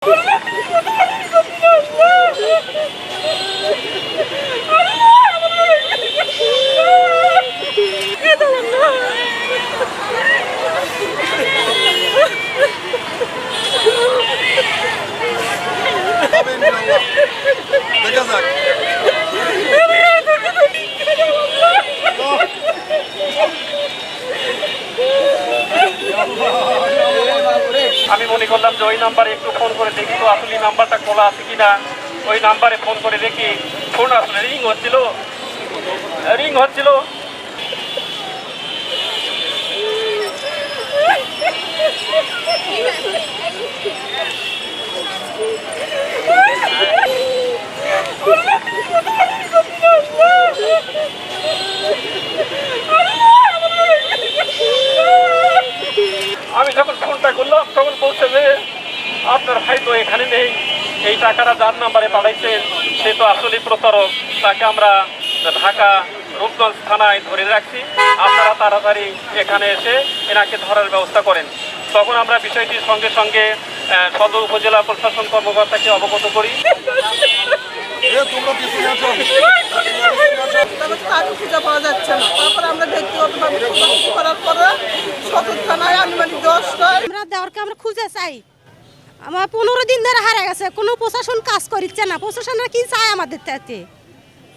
দেখা যাক। আমি মনে করলাম যে ওই নাম্বারে একটু ফোন করে দেখি তো আসলে নাম্বারটা খোলা আছে কিনা। ওই নাম্বারে ফোন করে দেখি ফোন আসলে রিং হচ্ছিল। আমি যখন ফোনটা করলাম তখন বলছে যে আপনার ভাই তো এখানে নেই, এই টাকাটা যার নাম্বারে পাঠাইছেন সে তো আসলে প্রতারক, তাকে আমরা ঢাকা রূপগঞ্জ থানায় ধরে রাখছি, আপনারা তাড়াতাড়ি এখানে এসে এনাকে ধরার ব্যবস্থা করেন। তখন আমরা বিষয়টির সঙ্গে সঙ্গে সদর উপজেলা প্রশাসন কর্মকর্তাকে অবগত করি। খুঁজে পাওয়া যাচ্ছে না। তারপরে আমরা ব্যক্তিগতভাবে করার পরে সদর থানায় আনুমানিক 10টায় আমরা দেওয়ারকে আমরা খুঁজে চাই। আমার 15 দিন ধরে হারিয়ে গেছে, কোনো প্রশাসন কাজ করছে না। প্রশাসনরা কি চায় আমাদের থেকে?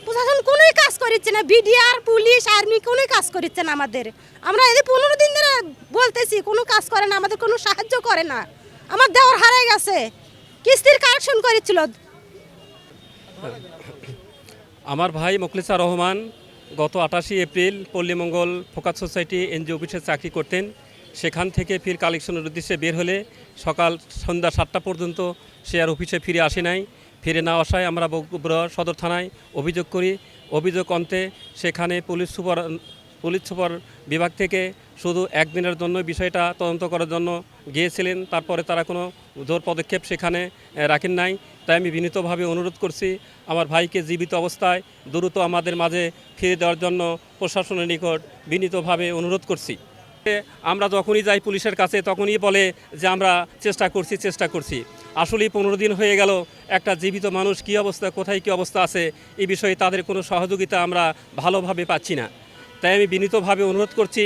প্রশাসন কোনোই কাজ করছে না, বিডিআর পুলিশ আর্মি কোনোই কাজ করছে না আমাদের। আমরা এই 15 দিন ধরে বলতেছি, কোনো কাজ করে না, আমাদের কোনো সাহায্য করে না। আমার দেওয়ার হারিয়ে গেছে, কিস্তির কালেকশন করেছিল। আমার ভাই মোখলেছার রহমান গত 28 April Pallimangal focus society NGO অফিসে চাকরি করতেন। সেখান থেকে ফির কালেকশনের উদ্দেশ্যে বের হলে সন্ধ্যা 7টা পর্যন্ত সে আর অফিসে ফিরে আসে নাই। ফিরে না আসায় আমরা বগুড়া সদর থানায় অভিযোগ করি। অভিযোগ অন্তে সেখানে পুলিশ সুপার বিভাগ থেকে শুধু একদিনের জন্য বিষয়টা তদন্ত করার জন্য গিয়েছিলেন। তারপরে তারা কোনো জোর পদক্ষেপ সেখানে রাখেন নাই। তাই আমি বিনীতভাবে অনুরোধ করছি আমার ভাইকে জীবিত অবস্থায় দ্রুত আমাদের মাঝে ফিরে দেওয়ার জন্য প্রশাসনের নিকট বিনীতভাবে অনুরোধ করছি। আমরা যখনই যাই পুলিশের কাছে তখনই বলে যে আমরা চেষ্টা করছি। আসলেই 15 দিন হয়ে গেল, একটা জীবিত মানুষ কী অবস্থা, কোথায় কী অবস্থা আছে এই বিষয়ে তাদের কোনো সহযোগিতা আমরা ভালোভাবে পাচ্ছি না। তাই আমি বিনীতভাবে অনুরোধ করছি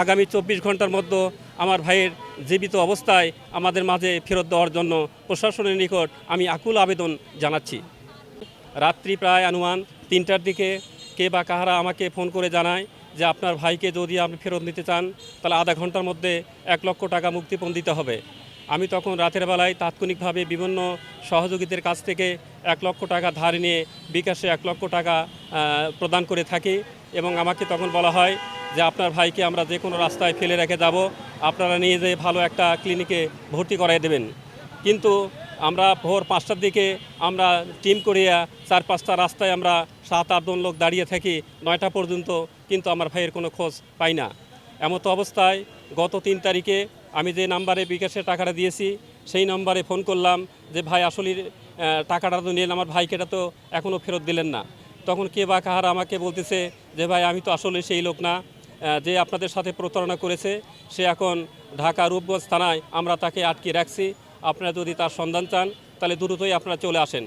আগামী 24 ঘন্টার মধ্যে আমার ভাইয়ের জীবিত অবস্থায় আমাদের মাঝে ফেরত দেওয়ার জন্য প্রশাসনের নিকট আমি আকুল আবেদন জানাচ্ছি। রাত্রি প্রায় আনুমান 3টার দিকে কে বা কাহারা আমাকে ফোন করে জানায় যে আপনার ভাইকে যদি আপনি ফেরত নিতে চান তাহলে আধা ঘন্টার মধ্যে 1 লক্ষ টাকা মুক্তিপণ দিতে হবে। আমি তখন রাতের বেলায় তাৎক্ষণিকভাবে বিভিন্ন সহযোগীদের কাছ থেকে 1 লক্ষ টাকা ধার নিয়ে বিকাশে 1 লক্ষ টাকা প্রদান করে থাকি এবং আমাকে তখন বলা হয় যে আপনার ভাইকে আমরা যে কোনো রাস্তায় ফেলে রেখে যাব, আপনারা নিয়ে যেয়ে ভালো একটা ক্লিনিকে ভর্তি করাই দেবেন। কিন্তু আমরা ভোর 5টার দিকে আমরা টিম করিয়া 4-5টা রাস্তায় আমরা 7-8 জন লোক দাঁড়িয়ে থাকি 9টা পর্যন্ত, কিন্তু আমার ভাইয়ের কোনো খোঁজ পাই না। এমতো অবস্থায় গত 3 তারিখে আমি যে নাম্বারে বিকাশে টাকাটা দিয়েছি সেই নাম্বারে ফোন করলাম যে ভাই আসলে টাকাটা তো নিলেন, আমার ভাইকেটা তো এখনও ফেরত দিলেন না। তখন কে বা কাহারা আমাকে বলতেছে যে ভাই আমি তো আসলে সেই লোক না, যে আপনাদের সাথে প্রতারণা করেছে সে এখন ঢাকা রূপগঞ্জ থানায় আমরা তাকে আটকে রাখছি, আপনারা যদি তার সন্ধান চান তাহলে দ্রুতই আপনারা চলে আসেন।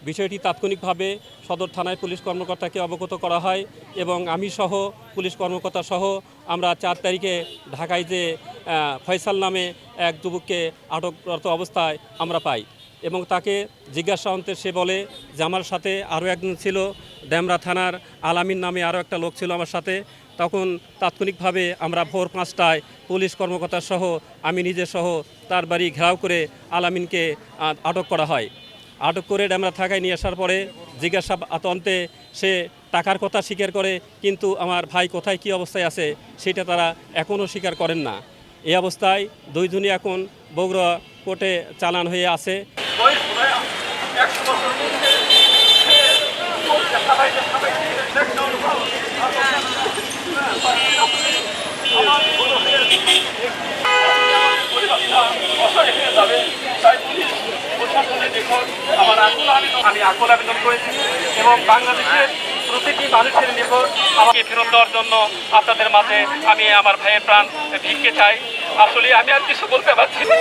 বিষয়টি তাৎক্ষণিকভাবে সদর থানায় পুলিশ কর্মকর্তাকে অবগত করা হয় এবং আমি সহ পুলিশ কর্মকর্তা সহ আমরা 4 তারিখে ঢাকায় যে ফয়সাল নামে এক যুবককে আটকরত অবস্থায় আমরা পাই এবং তাকে জিজ্ঞাসা অন্তে সে বলে যে আমার সাথে আরও একজন ছিল, ডেমরা থানার আলামিন নামে আরও একটা লোক ছিল আমার সাথে। তখন তাৎক্ষণিকভাবে আমরা ভোর 5টায় পুলিশ কর্মকর্তা সহ আমি নিজে সহ তার বাড়ি ঘেরাও করে আলামিনকে আটক করা হয়। আটক করে ডেমরা থাকায় নিয়ে আসার পরে জিজ্ঞাসা অন্তে সে টাকার কথা স্বীকার করে, কিন্তু আমার ভাই কোথায় কী অবস্থায় আছে সেটা তারা এখনও স্বীকার করেন না। এই অবস্থায় দুইজনই এখন বগুড়া কোর্টে চালান হয়ে আছে। আমি আকুল আবেদন করেছি এবং বাংলাদেশের প্রতিটি মানুষের নিকট আমাকে ফেরত দেওয়ার জন্য আপনাদের মাঝে আমি আমার ভাইয়ের প্রাণ ভিক্ষে চাই। আসলে আমি আর কিছু বলতে পারছি না।